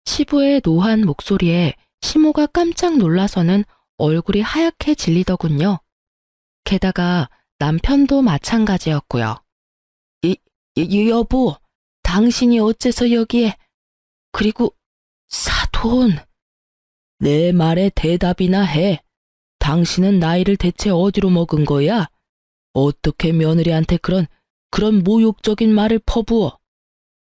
시부의 노한 목소리에 시모가 깜짝 놀라서는 얼굴이 하얗게 질리더군요. 게다가 남편도 마찬가지였고요. 여보, 당신이 어째서 여기에... 그리고 사돈... 내 말에 대답이나 해. 당신은 나이를 대체 어디로 먹은 거야? 어떻게 며느리한테 그런 모욕적인 말을 퍼부어?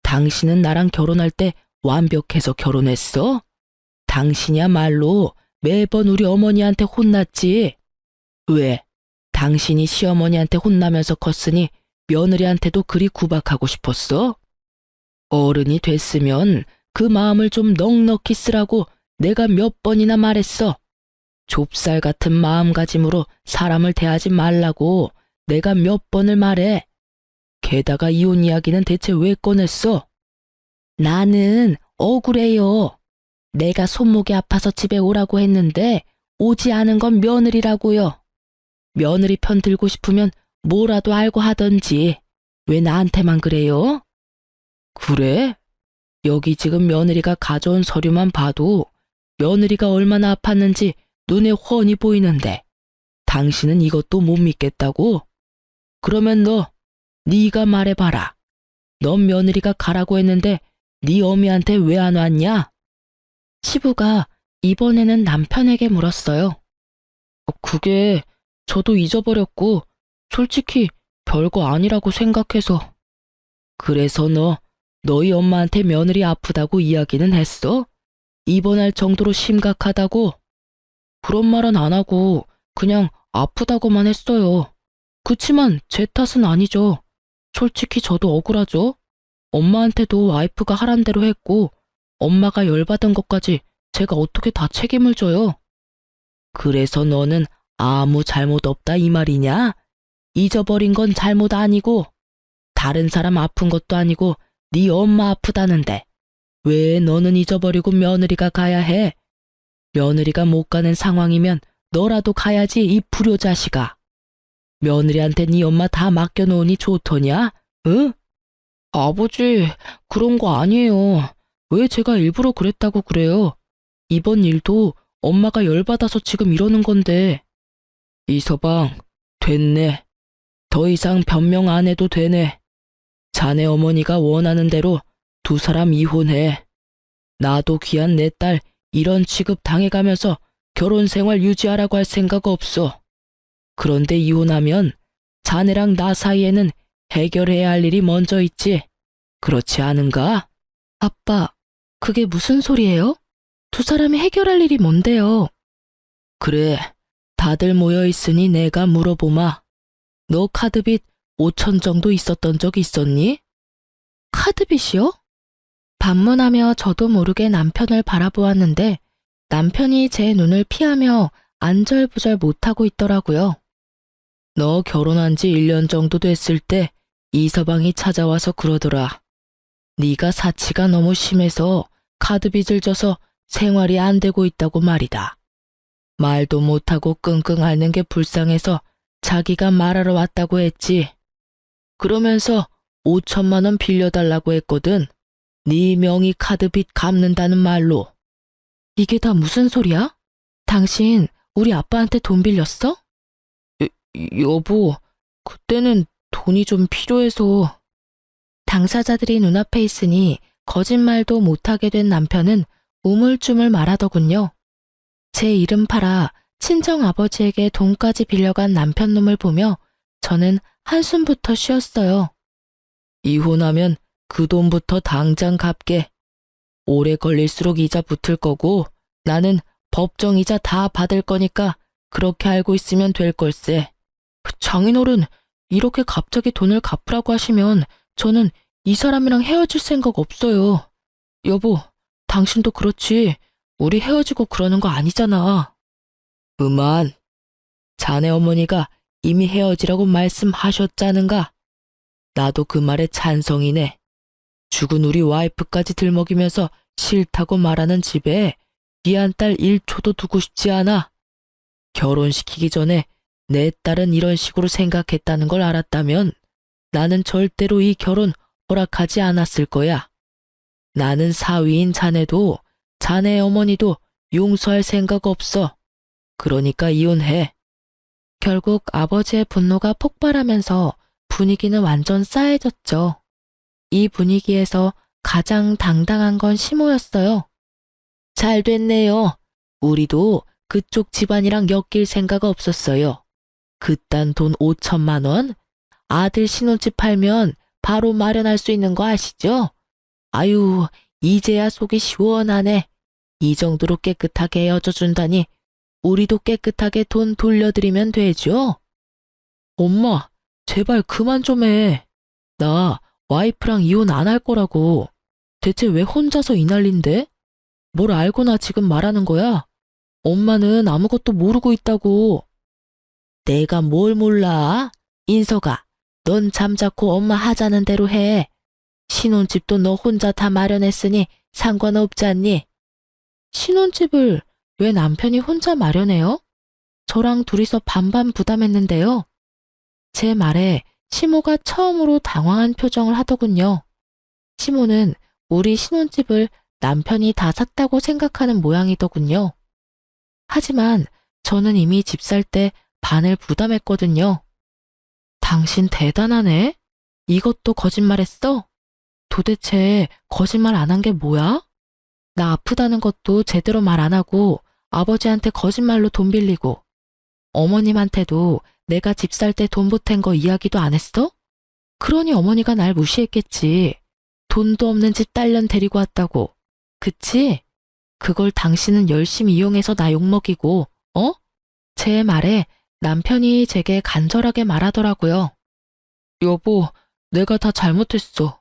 당신은 나랑 결혼할 때 완벽해서 결혼했어? 당신이야말로 매번 우리 어머니한테 혼났지. 왜? 당신이 시어머니한테 혼나면서 컸으니 며느리한테도 그리 구박하고 싶었어? 어른이 됐으면 그 마음을 좀 넉넉히 쓰라고 내가 몇 번이나 말했어. 좁쌀 같은 마음가짐으로 사람을 대하지 말라고 내가 몇 번을 말해. 게다가 이혼 이야기는 대체 왜 꺼냈어? 나는 억울해요. 내가 손목이 아파서 집에 오라고 했는데 오지 않은 건 며느리라고요. 며느리 편 들고 싶으면 뭐라도 알고 하던지 왜 나한테만 그래요? 그래? 여기 지금 며느리가 가져온 서류만 봐도 며느리가 얼마나 아팠는지 눈에 훤히 보이는데 당신은 이것도 못 믿겠다고? 그러면 네가 말해봐라. 넌 며느리가 가라고 했는데 네 어미한테 왜 안 왔냐? 시부가 이번에는 남편에게 물었어요. 그게 저도 잊어버렸고 솔직히 별거 아니라고 생각해서. 그래서 너희 엄마한테 며느리 아프다고 이야기는 했어? 입원할 정도로 심각하다고? 그런 말은 안 하고 그냥 아프다고만 했어요. 그치만 제 탓은 아니죠. 솔직히 저도 억울하죠. 엄마한테도 와이프가 하란 대로 했고 엄마가 열받은 것까지 제가 어떻게 다 책임을 져요? 그래서 너는 아무 잘못 없다 이 말이냐? 잊어버린 건 잘못 아니고 다른 사람 아픈 것도 아니고 네 엄마 아프다는데 왜 너는 잊어버리고 며느리가 가야 해? 며느리가 못 가는 상황이면 너라도 가야지 이 불효자식아. 며느리한테 네 엄마 다 맡겨놓으니 좋더냐? 응? 아버지, 그런 거 아니에요. 왜 제가 일부러 그랬다고 그래요? 이번 일도 엄마가 열받아서 지금 이러는 건데. 이서방, 됐네. 더 이상 변명 안 해도 되네. 자네 어머니가 원하는 대로 두 사람 이혼해. 나도 귀한 내 딸 이런 취급 당해가면서 결혼 생활 유지하라고 할 생각 없어. 그런데 이혼하면 자네랑 나 사이에는 해결해야 할 일이 먼저 있지. 그렇지 않은가? 아빠, 그게 무슨 소리예요? 두 사람이 해결할 일이 뭔데요? 그래, 다들 모여 있으니 내가 물어보마. 너 카드빚 5천 정도 있었던 적 있었니? 카드빚이요? 반문하며 저도 모르게 남편을 바라보았는데 남편이 제 눈을 피하며 안절부절 못하고 있더라고요. 너 결혼한 지 1년 정도 됐을 때 이서방이 찾아와서 그러더라. 네가 사치가 너무 심해서 카드빚을 져서 생활이 안 되고 있다고 말이다. 말도 못하고 끙끙 앓는 게 불쌍해서 자기가 말하러 왔다고 했지. 그러면서 5천만 원 빌려달라고 했거든. 네 명의 카드빚 갚는다는 말로. 이게 다 무슨 소리야? 당신 우리 아빠한테 돈 빌렸어? 여보, 그때는 돈이 좀 필요해서. 당사자들이 눈앞에 있으니 거짓말도 못하게 된 남편은 우물쭈물 말하더군요. 제 이름 팔아 친정아버지에게 돈까지 빌려간 남편 놈을 보며 저는 한숨부터 쉬었어요. 이혼하면 그 돈부터 당장 갚게. 오래 걸릴수록 이자 붙을 거고 나는 법정이자 다 받을 거니까 그렇게 알고 있으면 될 걸세. 장인어른, 이렇게 갑자기 돈을 갚으라고 하시면 저는 이 사람이랑 헤어질 생각 없어요. 여보, 당신도 그렇지. 우리 헤어지고 그러는 거 아니잖아. 그만. 자네 어머니가 이미 헤어지라고 말씀하셨자는가? 나도 그 말에 찬성이네. 죽은 우리 와이프까지 들먹이면서 싫다고 말하는 집에 귀한 딸 1초도 두고 싶지 않아. 결혼시키기 전에 내 딸은 이런 식으로 생각했다는 걸 알았다면 나는 절대로 이 결혼 허락하지 않았을 거야. 나는 사위인 자네도 자네 어머니도 용서할 생각 없어. 그러니까 이혼해. 결국 아버지의 분노가 폭발하면서 분위기는 완전 싸해졌죠. 이 분위기에서 가장 당당한 건 시모였어요. 잘 됐네요. 우리도 그쪽 집안이랑 엮일 생각 없었어요. 그딴 돈 5천만 원? 아들 신혼집 팔면 바로 마련할 수 있는 거 아시죠? 아유, 이제야 속이 시원하네. 이 정도로 깨끗하게 헤어져 준다니 우리도 깨끗하게 돈 돌려드리면 되죠? 엄마, 제발 그만 좀 해. 나 와이프랑 이혼 안 할 거라고. 대체 왜 혼자서 이 난린데? 뭘 알고나 지금 말하는 거야? 엄마는 아무것도 모르고 있다고. 내가 뭘 몰라? 인서가, 넌 잠자코 엄마 하자는 대로 해. 신혼집도 너 혼자 다 마련했으니 상관없지 않니? 신혼집을 왜 남편이 혼자 마련해요? 저랑 둘이서 반반 부담했는데요. 제 말에 시모가 처음으로 당황한 표정을 하더군요. 시모는 우리 신혼집을 남편이 다 샀다고 생각하는 모양이더군요. 하지만 저는 이미 집 살 때 반을 부담했거든요. 당신 대단하네? 이것도 거짓말했어? 도대체 거짓말 안 한 게 뭐야? 나 아프다는 것도 제대로 말 안 하고 아버지한테 거짓말로 돈 빌리고 어머님한테도 내가 집 살 때 돈 보탠 거 이야기도 안 했어? 그러니 어머니가 날 무시했겠지. 돈도 없는 집 딸년 데리고 왔다고. 그치? 그걸 당신은 열심히 이용해서 나 욕먹이고, 어? 제 말에 남편이 제게 간절하게 말하더라고요. 여보, 내가 다 잘못했어.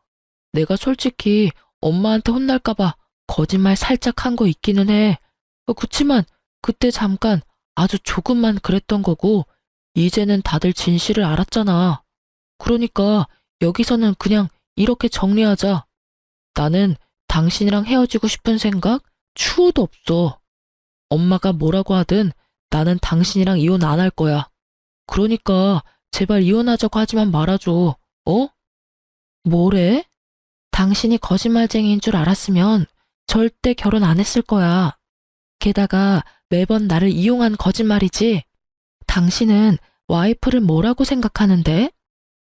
내가 솔직히 엄마한테 혼날까봐 거짓말 살짝 한 거 있기는 해. 그치만 그때 잠깐 아주 조금만 그랬던 거고 이제는 다들 진실을 알았잖아. 그러니까 여기서는 그냥 이렇게 정리하자. 나는 당신이랑 헤어지고 싶은 생각 추호도 없어. 엄마가 뭐라고 하든 나는 당신이랑 이혼 안 할 거야. 그러니까 제발 이혼하자고 하지만 말아줘. 어? 뭐래? 당신이 거짓말쟁이인 줄 알았으면 절대 결혼 안 했을 거야. 게다가 매번 나를 이용한 거짓말이지. 당신은 와이프를 뭐라고 생각하는데?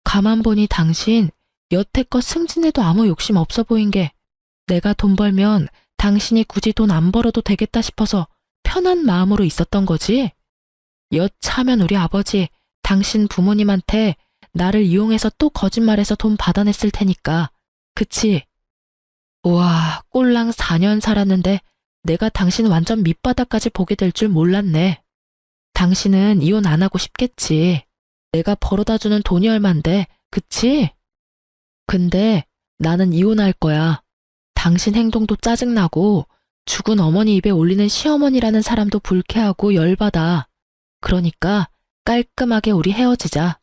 가만 보니 당신 여태껏 승진에도 아무 욕심 없어 보인 게 내가 돈 벌면 당신이 굳이 돈 안 벌어도 되겠다 싶어서 편한 마음으로 있었던 거지? 여차하면 우리 아버지, 당신 부모님한테 나를 이용해서 또 거짓말해서 돈 받아냈을 테니까. 그치? 우와, 꼴랑 4년 살았는데 내가 당신 완전 밑바닥까지 보게 될 줄 몰랐네. 당신은 이혼 안 하고 싶겠지. 내가 벌어다주는 돈이 얼만데, 그치? 근데 나는 이혼할 거야. 당신 행동도 짜증나고 죽은 어머니 입에 올리는 시어머니라는 사람도 불쾌하고 열받아. 그러니까 깔끔하게 우리 헤어지자.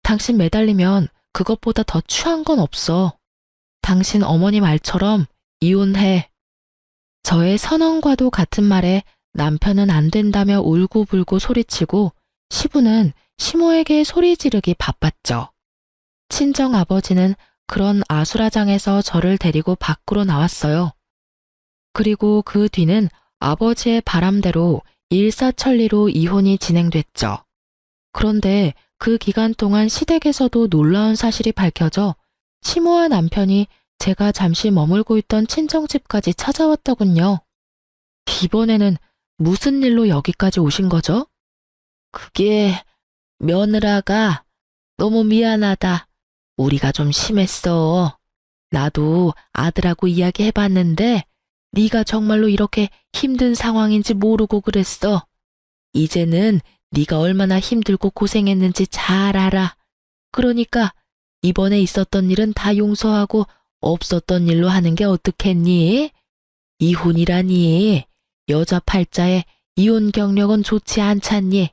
당신 매달리면 그것보다 더 추한 건 없어. 당신 어머니 말처럼 이혼해. 저의 선언과도 같은 말에 남편은 안 된다며 울고불고 소리치고 시부는 시모에게 소리 지르기 바빴죠. 친정 아버지는 그런 아수라장에서 저를 데리고 밖으로 나왔어요. 그리고 그 뒤는 아버지의 바람대로 일사천리로 이혼이 진행됐죠. 그런데 그 기간 동안 시댁에서도 놀라운 사실이 밝혀져 시모와 남편이 제가 잠시 머물고 있던 친정집까지 찾아왔더군요. 이번에는 무슨 일로 여기까지 오신 거죠? 그게 며느라가 너무 미안하다. 우리가 좀 심했어. 나도 아들하고 이야기해봤는데 네가 정말로 이렇게 힘든 상황인지 모르고 그랬어. 이제는 네가 얼마나 힘들고 고생했는지 잘 알아. 그러니까 이번에 있었던 일은 다 용서하고 없었던 일로 하는 게 어떻겠니? 이혼이라니. 여자 팔자에 이혼 경력은 좋지 않잖니.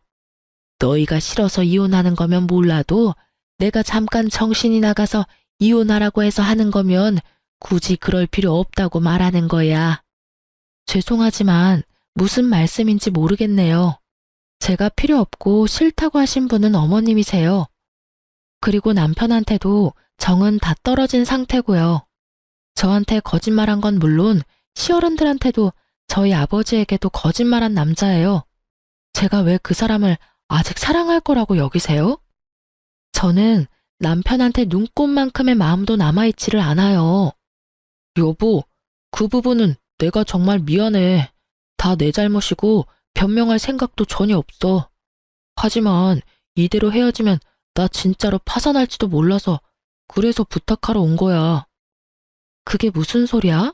너희가 싫어서 이혼하는 거면 몰라도 내가 잠깐 정신이 나가서 이혼하라고 해서 하는 거면 굳이 그럴 필요 없다고 말하는 거야. 죄송하지만 무슨 말씀인지 모르겠네요. 제가 필요 없고 싫다고 하신 분은 어머님이세요. 그리고 남편한테도 정은 다 떨어진 상태고요. 저한테 거짓말한 건 물론 시어른들한테도 저희 아버지에게도 거짓말한 남자예요. 제가 왜 그 사람을 아직 사랑할 거라고 여기세요? 저는 남편한테 눈꽃만큼의 마음도 남아있지를 않아요. 여보, 그 부분은 내가 정말 미안해. 다 내 잘못이고 변명할 생각도 전혀 없어. 하지만 이대로 헤어지면 나 진짜로 파산할지도 몰라서 그래서 부탁하러 온 거야. 그게 무슨 소리야?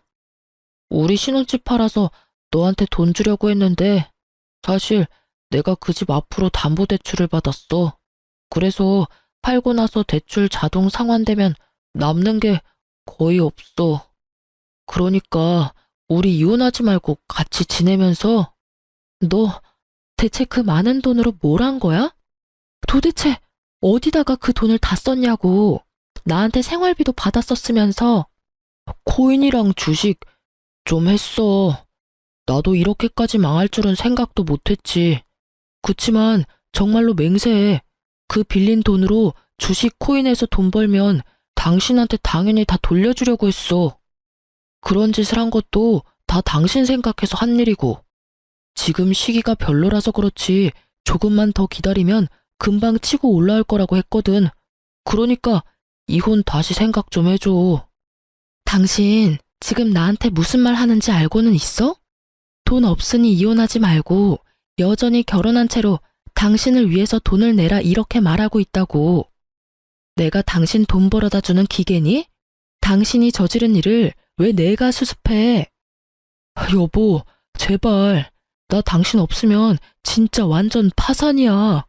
우리 신혼집 팔아서 너한테 돈 주려고 했는데 사실 내가 그 집 앞으로 담보대출을 받았어. 그래서 팔고 나서 대출 자동 상환되면 남는 게 거의 없어. 그러니까 우리 이혼하지 말고 같이 지내면서 너 대체 그 많은 돈으로 뭘 한 거야? 도대체 어디다가 그 돈을 다 썼냐고. 나한테 생활비도 받았었으면서. 코인이랑 주식 좀 했어. 나도 이렇게까지 망할 줄은 생각도 못했지. 그치만 정말로 맹세해. 그 빌린 돈으로 주식 코인에서 돈 벌면 당신한테 당연히 다 돌려주려고 했어. 그런 짓을 한 것도 다 당신 생각해서 한 일이고. 지금 시기가 별로라서 그렇지 조금만 더 기다리면 금방 치고 올라올 거라고 했거든. 그러니까 이혼 다시 생각 좀 해줘. 당신 지금 나한테 무슨 말 하는지 알고는 있어? 돈 없으니 이혼하지 말고 여전히 결혼한 채로 당신을 위해서 돈을 내라 이렇게 말하고 있다고. 내가 당신 돈 벌어다 주는 기계니? 당신이 저지른 일을 왜 내가 수습해? 여보, 제발. 나 당신 없으면 진짜 완전 파산이야.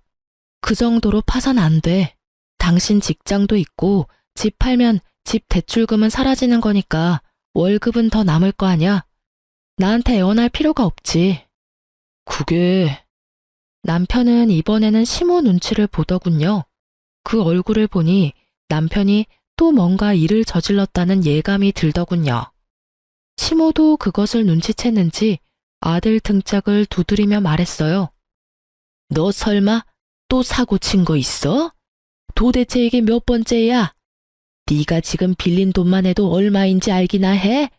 그 정도로 파산 안 돼. 당신 직장도 있고 집 팔면 집 대출금은 사라지는 거니까 월급은 더 남을 거 아냐? 나한테 애원할 필요가 없지. 그게... 남편은 이번에는 시모 눈치를 보더군요. 그 얼굴을 보니 남편이 또 뭔가 일을 저질렀다는 예감이 들더군요. 시모도 그것을 눈치챘는지 아들 등짝을 두드리며 말했어요. 너 설마 또 사고 친 거 있어? 도대체 이게 몇 번째야? 네가 지금 빌린 돈만 해도 얼마인지 알기나 해?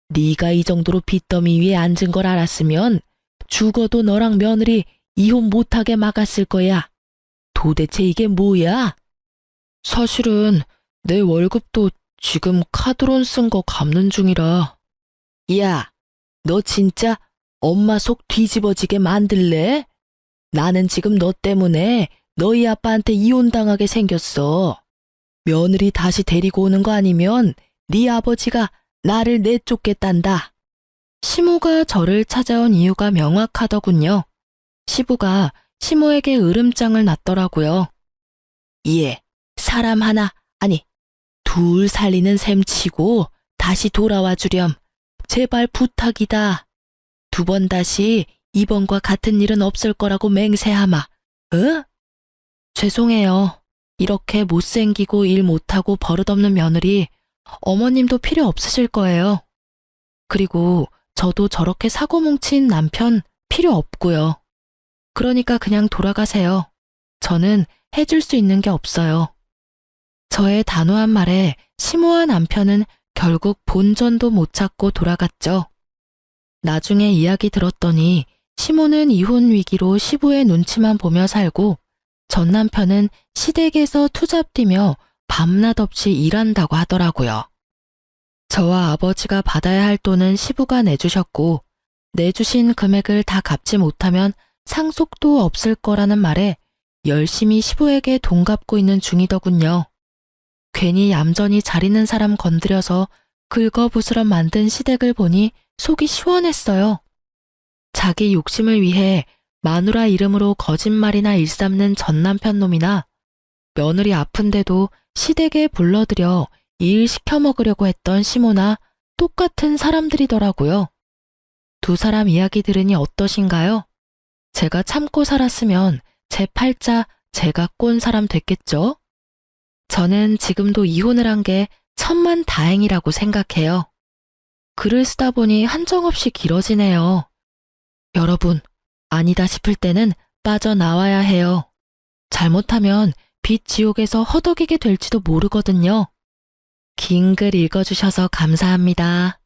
네가 이 정도로 빚더미 위에 앉은 걸 알았으면 죽어도 너랑 며느리 이혼 못하게 막았을 거야. 도대체 이게 뭐야? 사실은 내 월급도 지금 카드론 쓴 거 갚는 중이라. 야, 너 진짜 엄마 속 뒤집어지게 만들래? 나는 지금 너 때문에 너희 아빠한테 이혼당하게 생겼어. 며느리 다시 데리고 오는 거 아니면 네 아버지가 나를 내쫓겠단다. 시모가 저를 찾아온 이유가 명확하더군요. 시부가 시모에게 으름장을 놨더라고요. 예, 사람 하나, 아니, 둘 살리는 셈 치고 다시 돌아와 주렴. 제발 부탁이다. 두 번 다시 이번과 같은 일은 없을 거라고 맹세하마. 어? 죄송해요. 이렇게 못생기고 일 못하고 버릇없는 며느리 어머님도 필요 없으실 거예요. 그리고 저도 저렇게 사고 뭉친 남편 필요 없고요. 그러니까 그냥 돌아가세요. 저는 해줄 수 있는 게 없어요. 저의 단호한 말에 시모와 남편은 결국 본전도 못 찾고 돌아갔죠. 나중에 이야기 들었더니 시모는 이혼 위기로 시부의 눈치만 보며 살고 전 남편은 시댁에서 투잡 뛰며 밤낮 없이 일한다고 하더라고요. 저와 아버지가 받아야 할 돈은 시부가 내주셨고 내주신 금액을 다 갚지 못하면 상속도 없을 거라는 말에 열심히 시부에게 돈 갚고 있는 중이더군요. 괜히 얌전히 잘 있는 사람 건드려서 긁어부스럼 만든 시댁을 보니 속이 시원했어요. 자기 욕심을 위해 마누라 이름으로 거짓말이나 일삼는 전 남편 놈이나 며느리 아픈데도 시댁에 불러들여 일 시켜 먹으려고 했던 시모나 똑같은 사람들이더라고요. 두 사람 이야기 들으니 어떠신가요? 제가 참고 살았으면 제 팔자 제가 꼰 사람 됐겠죠? 저는 지금도 이혼을 한 게 천만 다행이라고 생각해요. 글을 쓰다 보니 한정없이 길어지네요. 여러분, 아니다 싶을 때는 빠져나와야 해요. 잘못하면 빚 지옥에서 허덕이게 될지도 모르거든요. 긴 글 읽어주셔서 감사합니다.